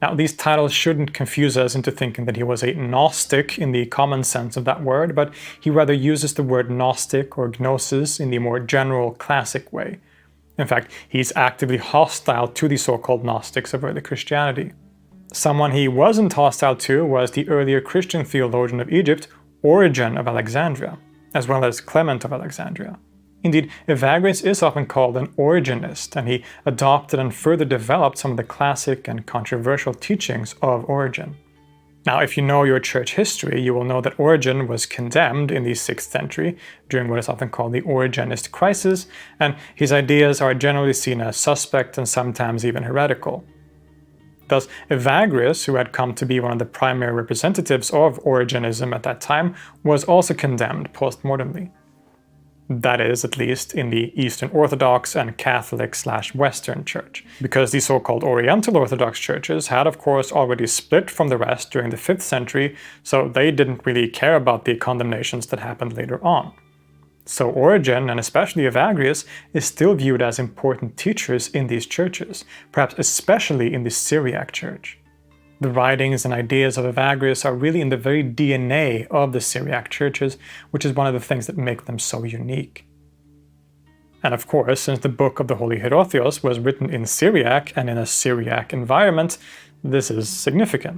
Now, these titles shouldn't confuse us into thinking that he was a Gnostic in the common sense of that word, but he rather uses the word Gnostic or Gnosis in the more general classic way. In fact, he's actively hostile to the so-called Gnostics of early Christianity. Someone he wasn't hostile to was the earlier Christian theologian of Egypt, Origen of Alexandria, as well as Clement of Alexandria. Indeed, Evagrius is often called an Origenist, and he adopted and further developed some of the classic and controversial teachings of Origen. Now, if you know your church history, you will know that Origen was condemned in the 6th century during what is often called the Origenist crisis, and his ideas are generally seen as suspect and sometimes even heretical. Thus, Evagrius, who had come to be one of the primary representatives of Origenism at that time, was also condemned postmortemly. That is, at least in the Eastern Orthodox and Catholic/Western Church, because the so-called Oriental Orthodox churches had of course already split from the rest during the 5th century, so they didn't really care about the condemnations that happened later on. So Origen, and especially Evagrius, is still viewed as important teachers in these churches, perhaps especially in the Syriac Church. The writings and ideas of Evagrius are really in the very DNA of the Syriac churches, which is one of the things that make them so unique. And of course, since the book of the Holy Hierotheos was written in Syriac and in a Syriac environment, this is significant.